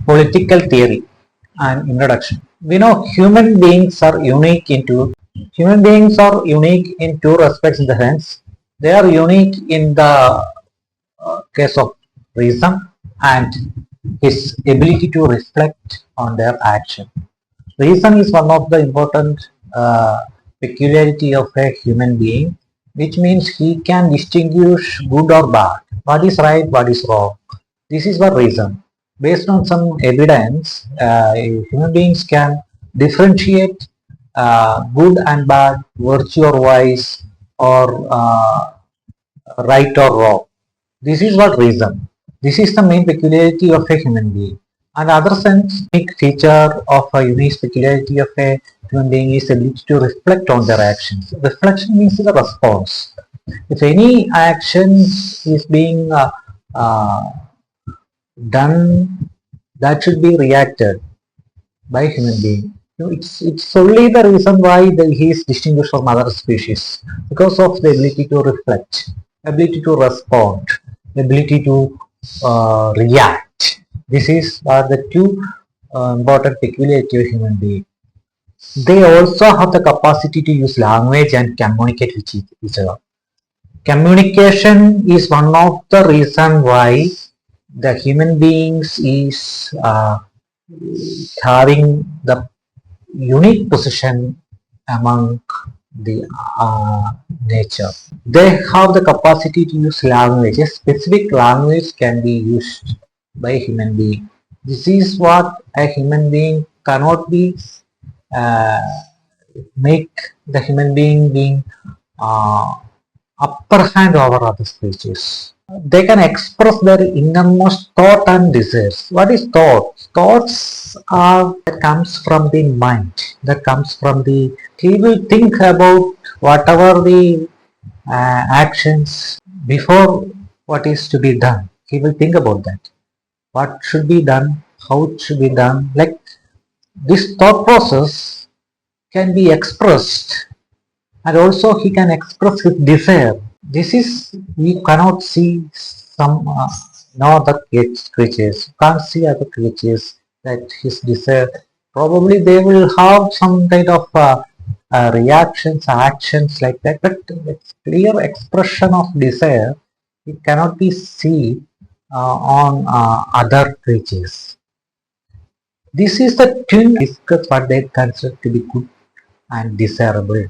Political theory and introduction. We know human beings are unique in two respects. In the sense, they are unique in the case of reason and his ability to reflect on their action. Reason is one of the important peculiarity of a human being, which means he can distinguish good or bad, what is right, what is wrong. This is what reason. Based on some evidence, human beings can differentiate good and bad, virtue or vice, or right or wrong. This is what reason. This is the main peculiarity of a human being. And other sense, unique feature of a unique peculiarity of a human being is the ability to reflect on their actions. Reflection means the response. If any action is being done, that should be reacted by human being. It's only the reason why he is distinguished from other species, because of the ability to reflect, ability to respond, ability to react. This is the two important peculiarity of human being. They also have the capacity to use language and communicate with each other. Communication is one of the reason why the human beings is having the unique position among the nature. They have the capacity to use language. A specific language can be used by a human being. This is what a human being cannot be make the human being upper hand over other species. They can express their innermost thought and desires. What is thought? Thoughts are that comes from the mind. That comes from the. He will think about whatever the actions before what is to be done. He will think about that. What should be done? How it should be done? Like this thought process can be expressed, and also he can express his desire. This is, we cannot see some no other creatures. You can't see other creatures that his desire. Probably they will have some kind of reactions, actions like that, but it's clear expression of desire. It cannot be seen on other creatures. This is the twin discuss what they consider to be good and desirable.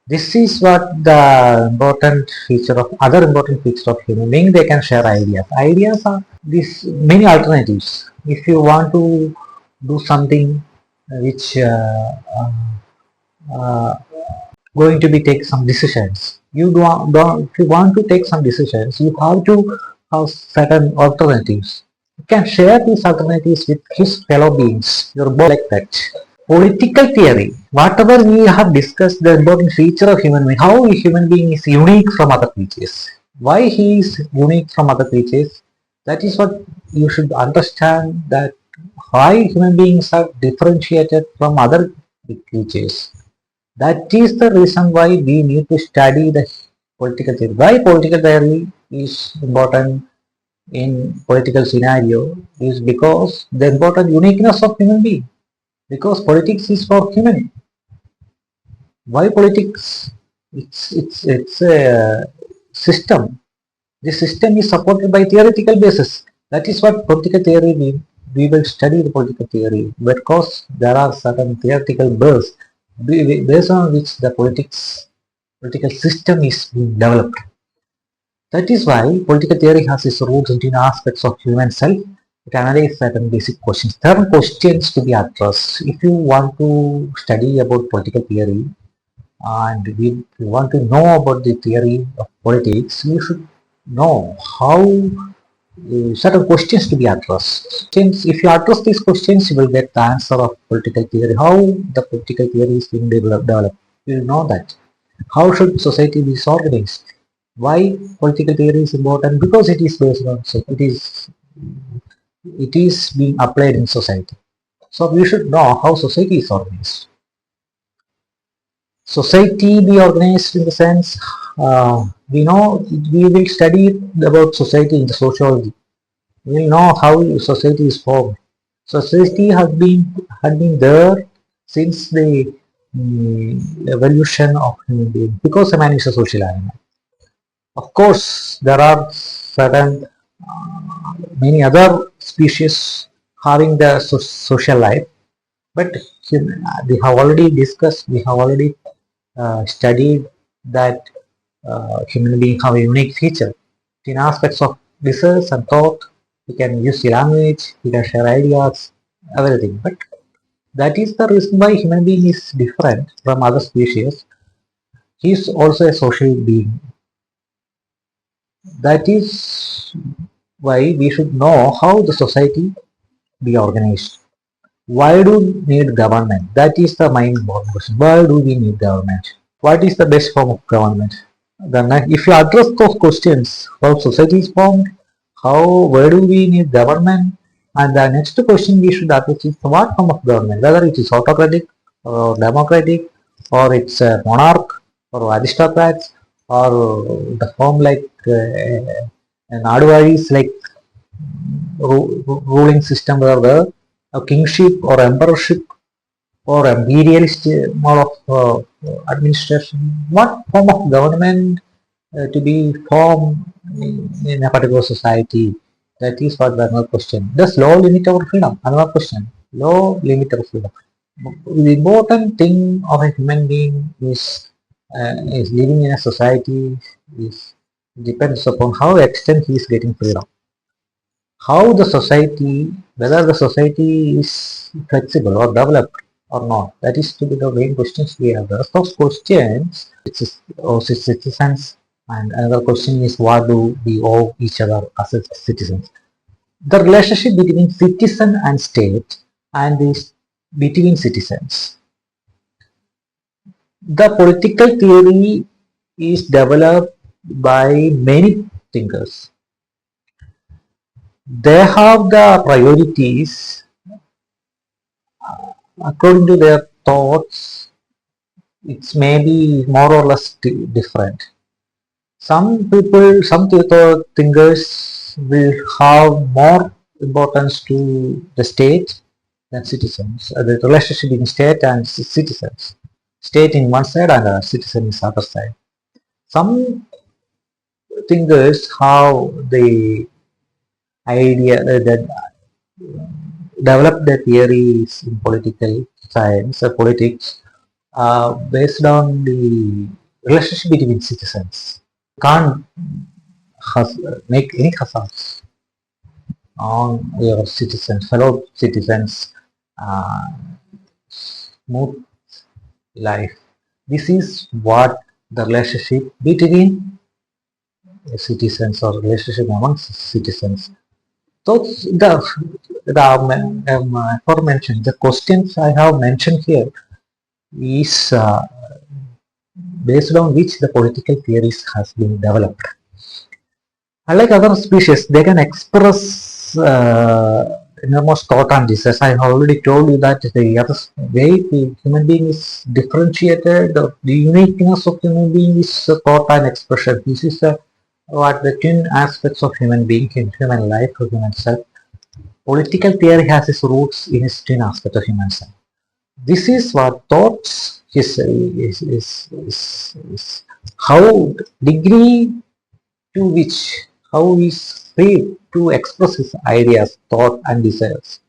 This is what the important feature of other important feature of human being. They can share ideas. Ideas are these many alternatives. If you want to do something which going to be take some decisions, you don't if you want to take some decisions, you have to have certain alternatives. You can share these alternatives with his fellow beings. Your boss like that. Political theory, whatever we have discussed, the important feature of human being, how a human being is unique from other creatures, why he is unique from other creatures, that is what you should understand, that why human beings are differentiated from other creatures. That is the reason why we need to study the political theory. Why political theory is important in political scenario is because the important uniqueness of human being. Because politics is for human. Why politics? It's a system. This system is supported by theoretical basis. That is what political theory we will study the political theory, because there are certain theoretical bases based on which the political system is being developed. That is why political theory has its roots in aspects of human self. It analyzes certain basic questions. There are questions to be addressed. If you want to study about political theory and you want to know about the theory of politics, you should know how certain questions to be addressed. Since if you address these questions, you will get the answer of political theory. How the political theory is being developed. You will know that. How should society be organized? Why political theory is important? Because it is based on it is being applied in society. So we should know how society is organized. Society be organized in the sense, we know we will study about society in the sociology. We will know how society is formed. Society had been there since the evolution of human being because man is a social animal. Of course, there are certain many other species having the social life, but we have already discussed, we have already studied that human beings have a unique feature. In aspects of research and thought, we can use the language, we can share ideas, everything. But that is the reason why human being is different from other species. He is also a social being. That is why we should know how the society be organized. Why do we need government? That is the main important question. Why do we need government? What is the best form of government? Then if you address those questions, how society is formed, where do we need government, and the next question we should address is what form of government, whether it is autocratic or democratic, or it's a monarch or aristocrats, or the form like an advice like ruling system where the a kingship or emperorship or imperialist mode of administration. What form of government to be formed in a particular society? That is what the another question. Does law limit our freedom? Another question. Law limit our freedom. The important thing of a human being is living in a society is depends upon how extent he is getting freedom. How the society, whether the society is flexible or developed or not, that is to be the main questions we have. The rest of questions, it's citizens, and another question is what do we owe each other as a citizens. The relationship between citizen and state and is between citizens. The political theory is developed by many thinkers. They have the priorities according to their thoughts. It's maybe more or less different. Some people, some thinkers will have more importance to the state than citizens. The relationship between state and citizens. State in one side and citizen is other side. Some thinkers have the idea that developed the theories in political science or politics based on the relationship between citizens. Can't make any hazards on your citizens, fellow citizens, uh, smooth life. This is what the relationship between citizens or relationship amongst citizens. So the aforementioned, the questions I have mentioned here is based on which the political theories has been developed. Unlike other species, they can express innermost thought and desires. I have already told you that the other way the human being is differentiated, the uniqueness of human being is thought and expression. This is what the twin aspects of human being in human life, or human self. Political theory has its roots in its twin aspect of human self. This is what thoughts is how degree to which how he is free to express his ideas, thought and desires.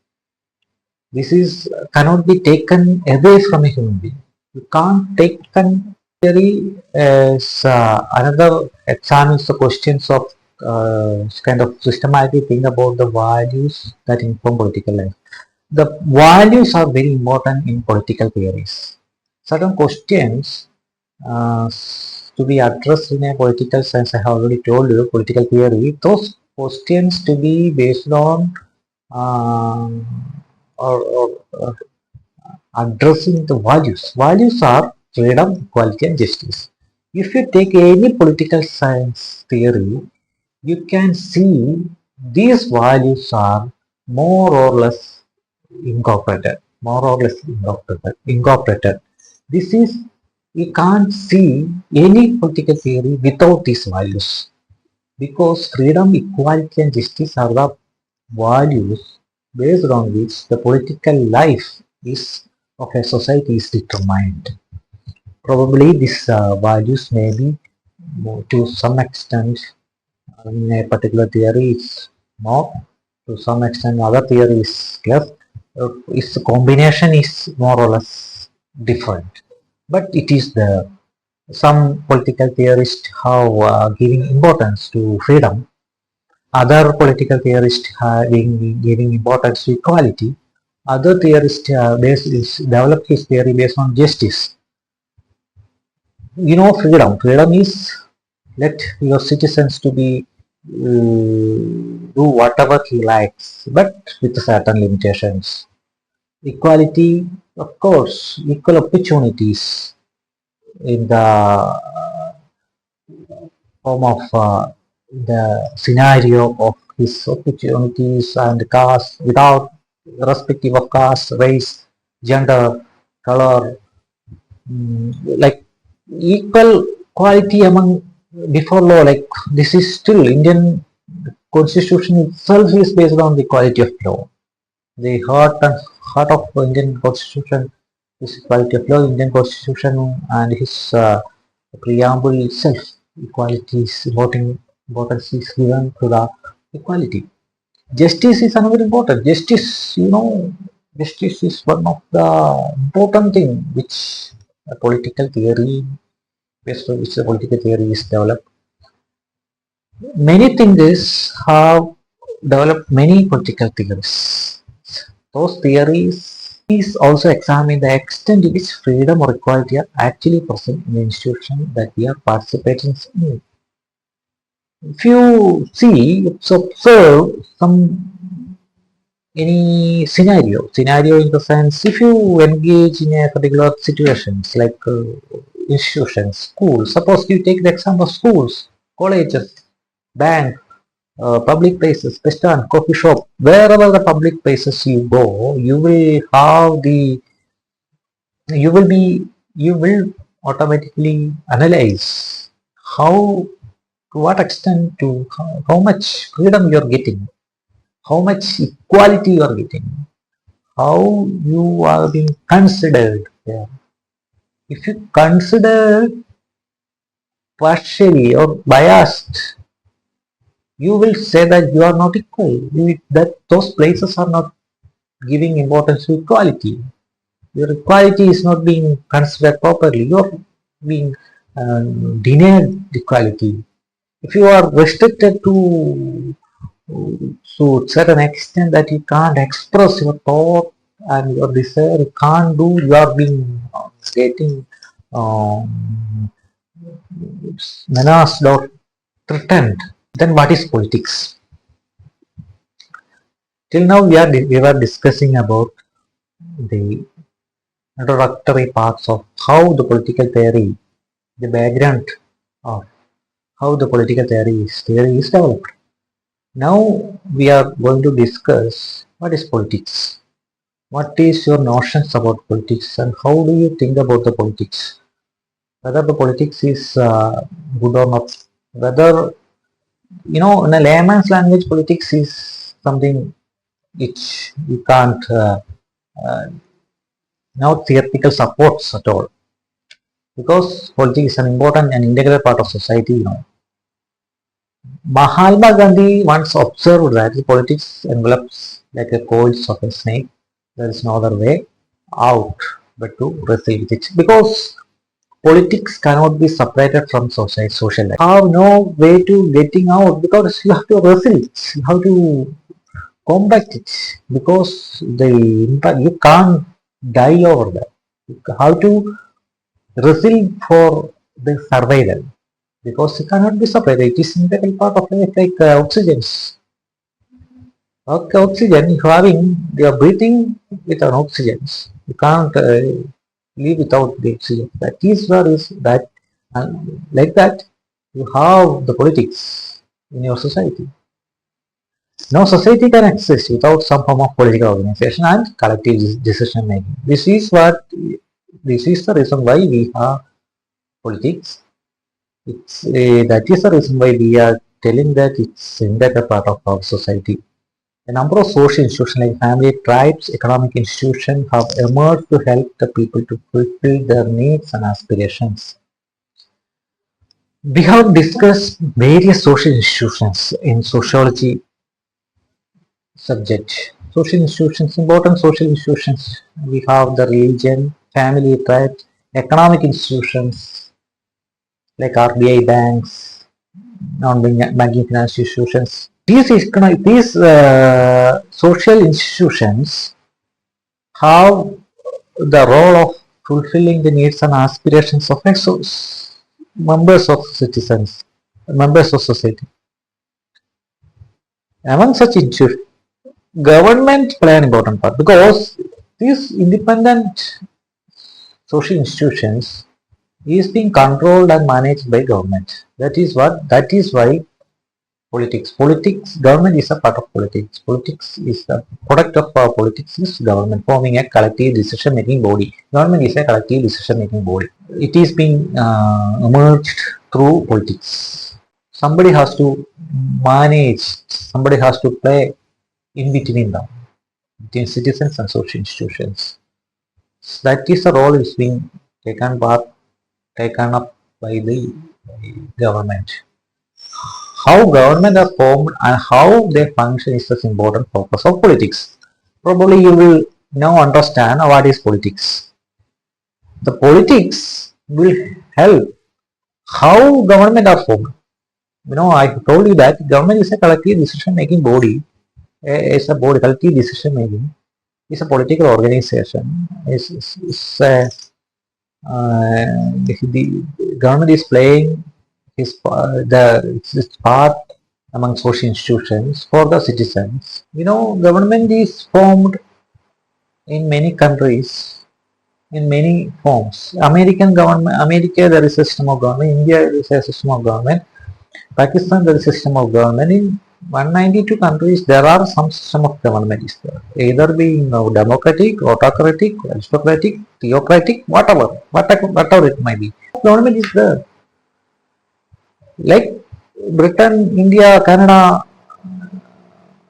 This is cannot be taken away from a human being. You can't take theory as another examines the questions of kind of systematic thing about the values that inform political life. The values are very important in political theories. Certain questions to be addressed in a political sense, I have already told you, political theory, those questions to be based on or addressing the values. Values are freedom, equality and justice. If you take any political science theory, you can see these values are more or less incorporated. This is, we can't see any political theory without these values, because freedom, equality and justice are the values based on which the political life is of a society is determined. Probably these values may be to some extent in a particular theory is more, to some extent other theory is less. Its combination is more or less different. But it is the some political theorists have giving importance to freedom. Other political theorists have been giving importance to equality. Other theorists developed his theory based on justice. Freedom. Freedom is let your citizens to be do whatever he likes, but with certain limitations. Equality, of course, equal opportunities in the form of the scenario of his opportunities and caste without respective of caste, race, gender, color, like equal quality among before law. Like this is still Indian constitution itself is based on the quality of law. The heart of Indian constitution is quality of law. Indian constitution and his preamble itself, equality is voting importance is given to the equality. Justice is another important. Justice is one of the important thing which a political theory based on which the political theory is developed. Many things have developed many political theories. Those theories also examine the extent to which freedom or equality are actually present in the institution that we are participating in. If you see, observe any scenario in the sense, if you engage in a particular situations like institutions, schools, suppose you take the example of schools, colleges, bank, public places, restaurant, coffee shop, wherever the public places you go, you will automatically analyze how, to what extent, to how much freedom you are getting, how much equality you are getting, how you are being considered there. If you consider partially or biased, you will say that you are not equal, that those places are not giving importance to equality. Your equality is not being considered properly. You are being denied equality. If you are restricted to certain extent that you can't express your thought and your desire, you can't do, you are being getting menaced or threatened. Then what is politics? Till now we were discussing about the introductory parts of how the political theory, the background of how the political theory is developed. Now we are going to discuss what is politics. What is your notions about politics and how do you think about the politics? Whether the politics is good or not. Whether, in a layman's language, politics is something which you can't theoretical supports at all. Because politics is an important and integral part of society. Mahatma Gandhi once observed that politics envelops like a coils of a snake. There is no other way out but to wrestle with it. Because politics cannot be separated from social life. You have no way to getting out because you have to wrestle it. You have to combat it because the impact, you can't die over that. You have to wrestle for the survival because it cannot be separated. It is integral part of life, like oxygens. Okay, oxygen you are breathing with an oxygens. You can't live without the oxygen. That is what is that, and like that you have the politics in your society. No society can exist without some form of political organization and collective decision making. This is the reason why we have politics. That is the reason why we are telling that it's integral part of our society. A number of social institutions like family, tribes, economic institutions have emerged to help the people to fulfill their needs and aspirations. We have discussed various social institutions in sociology subject. Social institutions, important social institutions. We have the religion, family, tribes, economic institutions like RBI banks, non-banking financial institutions. These social institutions have the role of fulfilling the needs and aspirations of members of citizens, members of society. Among such institutions, government play an important part because these independent social institutions is being controlled and managed by government. That is why government is a part of politics. Politics is the product of politics is government forming a collective decision making body. Government is a collective decision making body. It is being emerged through politics. Somebody has to manage, somebody has to play in between them, between citizens and social institutions. So that is the role is being taken up by the government. How government are formed and how they function is the important focus of politics. Probably you will now understand what is politics. The politics will help how government are formed. I told you that government is a collective decision making body. It's a body, collective decision making. It's a political organization. The government is playing its part among social institutions for the citizens. Government is formed in many countries in many forms. America there is a system of government. India there is a system of government. Pakistan there is a system of government. In 192 countries there are some system of government is there. Either being democratic, autocratic, aristocratic, theocratic, whatever it might be. Government is there. Like Britain, India, Canada,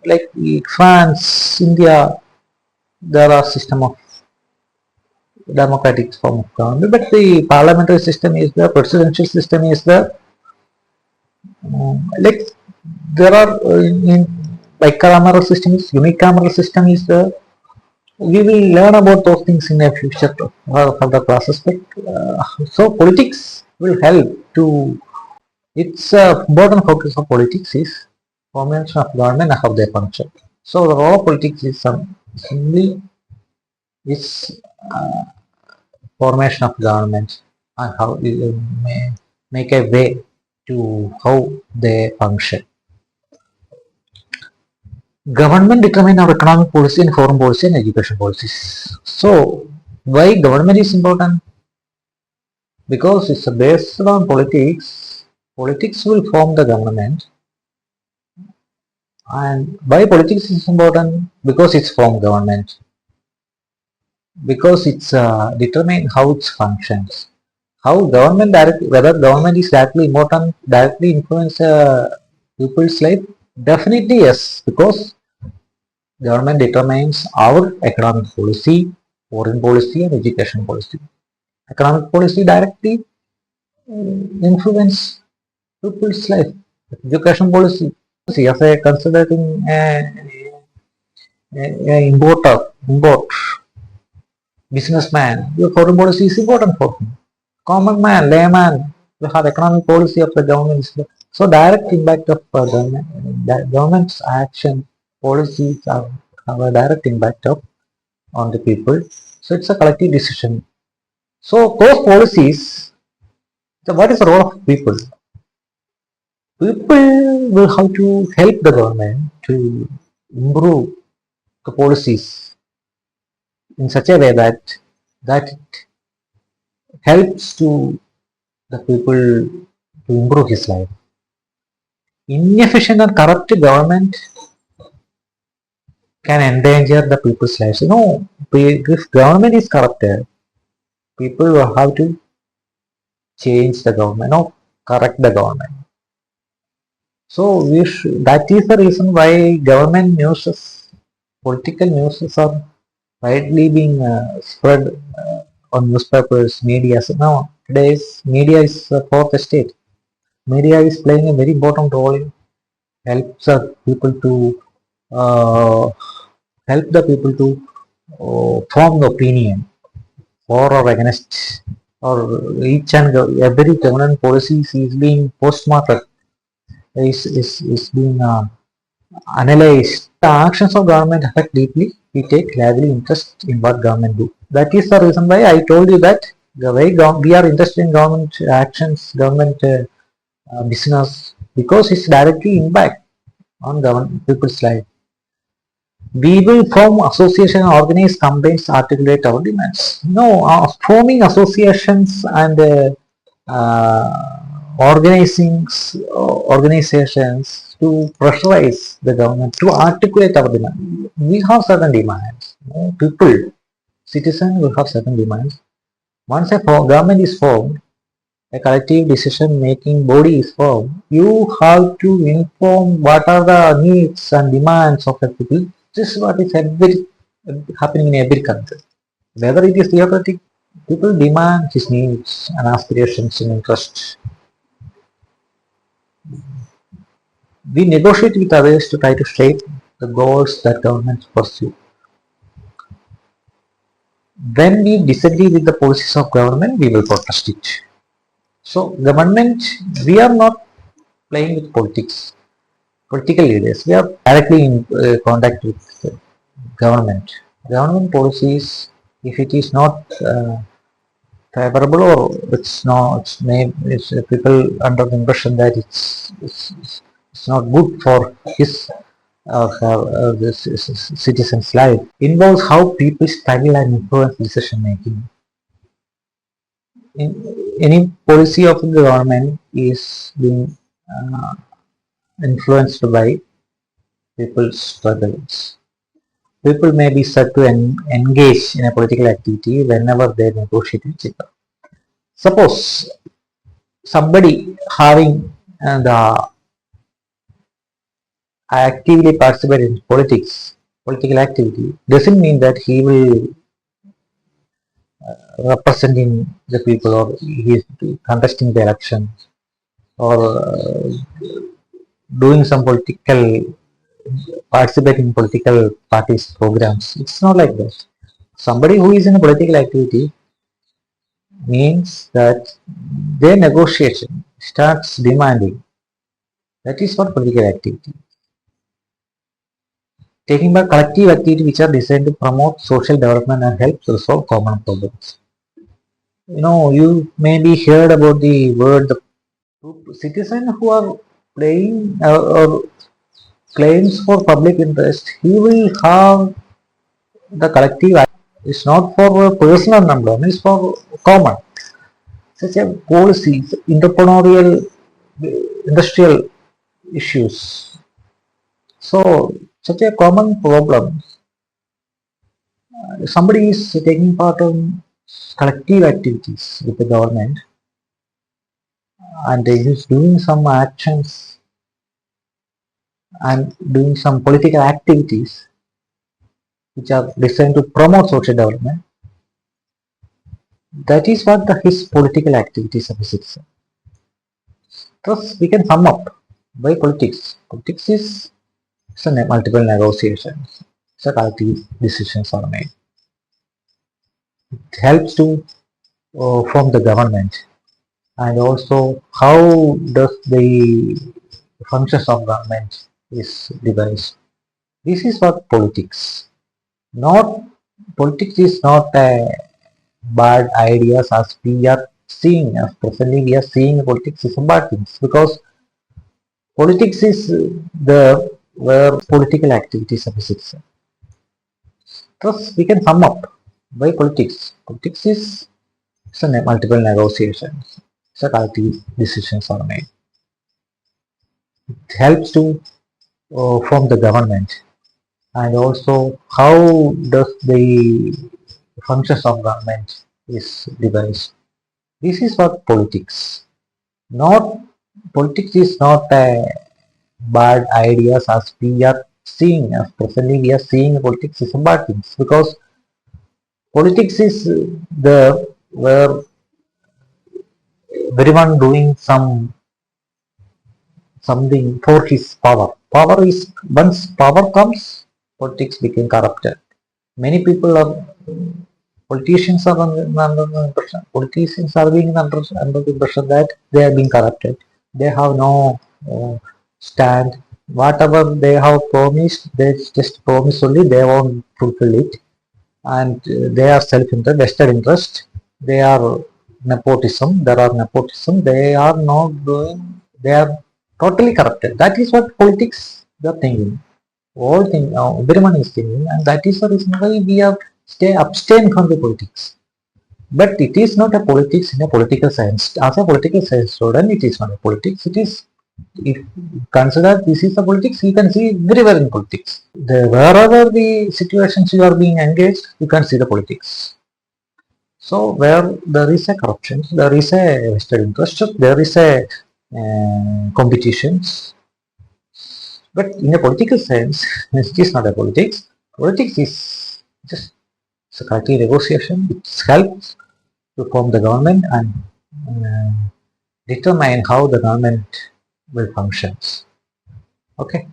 like France, India, there are system of democratic form of government, but the parliamentary system is there, presidential system is there. Like there are bicameral system is, unicameral system is there. We will learn about those things in a future further classes. But so politics will help to. Its important focus of politics is formation of government and how they function. So the role of politics is simply is formation of government and how it may make a way to how they function. Government determine our economic policy and foreign policy and education policies. So why government is important? Because it's based on politics. Politics will form the government. And why politics is important? Because it's form government. Because it's determine how it functions. How government whether government is directly influence people's life? Definitely yes, because government determines our economic policy, foreign policy and education policy. Economic policy directly influence people's life. Education policy, as a considering import businessman, your foreign policy is important for him. Common man, layman, you have economic policy of the government. So direct impact of government's action policies have a direct impact on the people. So it's a collective decision. So those policies, what is the role of people? People will have to help the government to improve the policies in such a way that it helps to the people to improve his life. Inefficient and corrupt government can endanger the people's lives. If government is corrupted, people will have to change the government or correct the government. So that is the reason why government news, political news are widely being spread on newspapers, media. So now today's media is fourth estate. Media is playing a very important role in helps people to uh, help the people to form the opinion for or against, or each and every government policies is being post-mortem, is being analyzed. The actions of government affect deeply. We take lively interest in what government do. That is the reason why I told you that the way we are interested in government actions, government business, because it's directly impact on government people's life. We will form association, organize campaigns, articulate our demands. No, forming associations and organizing organizations to pressurize the government to articulate our demand. We have certain demands. People, citizens will have certain demands. Once a government is formed, a collective decision making body is formed, you have to inform what are the needs and demands of the people. This is what is happening in every country. Whether it is theocratic, people demand his needs and aspirations and interests. We negotiate with others to try to shape the goals that governments pursue. When we disagree with the policies of government, we will protest it. So government, we are not playing with politics, political leaders. We are directly in contact with government. Government policies, if it is not favorable, or it's not, it's people under the impression that it's not good for his or her this citizen's life, involves how people struggle and influence decision making. In, any policy of the government is being influenced by people's struggles. People may be said to engage in a political activity whenever they negotiate with it. Suppose somebody having the actively participate in political activity, doesn't mean that he will representing the people, or he is contesting the election, or doing some political, participating in political parties programs. It's not like that. Somebody who is in a political activity means that their negotiation starts demanding. That is what political activity. Taking by collective activity which are designed to promote social development and help resolve common problems. You maybe heard about the word the citizen who are playing or claims for public interest. He will have the collective. It's not for personal number, it's for common. Such a policies, entrepreneurial, industrial issues. So such a common problem. Somebody is taking part in collective activities with the government, and he is doing some actions and doing some political activities which are designed to promote social development. That is what his political activities of a citizen. Thus, we can sum up by politics. Politics is multiple negotiations. So collective decisions are made. It helps to form the government, and also how does the functions of government is devised. This is what politics. Not politics is not a bad ideas as we are seeing. As presently we are seeing politics is a bad thing, because politics is the where political activities of a citizen. Thus, we can sum up by politics. Politics is multiple negotiations. So collective decisions are made. It helps to form the government, and also how does the functions of government is devised. This is what politics. Not politics is not a bad ideas as we are seeing, as presently we are seeing politics is a bad thing, because politics is the where everyone doing something for his power. Power is, once power comes, politics became corrupted. Many people are, politicians are under the impression, politicians are being under the impression that they are being corrupted. They have no stand. Whatever they have promised, they just promise only. They won't fulfill it, and they are self-interest, vested interest. They are nepotism. There are nepotism. They are not doing. They are totally corrupted. That is what politics they are thinking. All thing, everyone is thinking, and that is the reason why we have stay abstain from the politics. But it is not a politics in a political science. As a political science student, it is not a politics. It is, if consider this is a politics, you can see everywhere in politics. Wherever the situations you are being engaged, you can see the politics. So where there is a corruption, there is a vested interest, there is a competitions. But in a political sense, it is not a politics. Politics is just security negotiation. It helps to form the government and determine how the government will functions. Okay.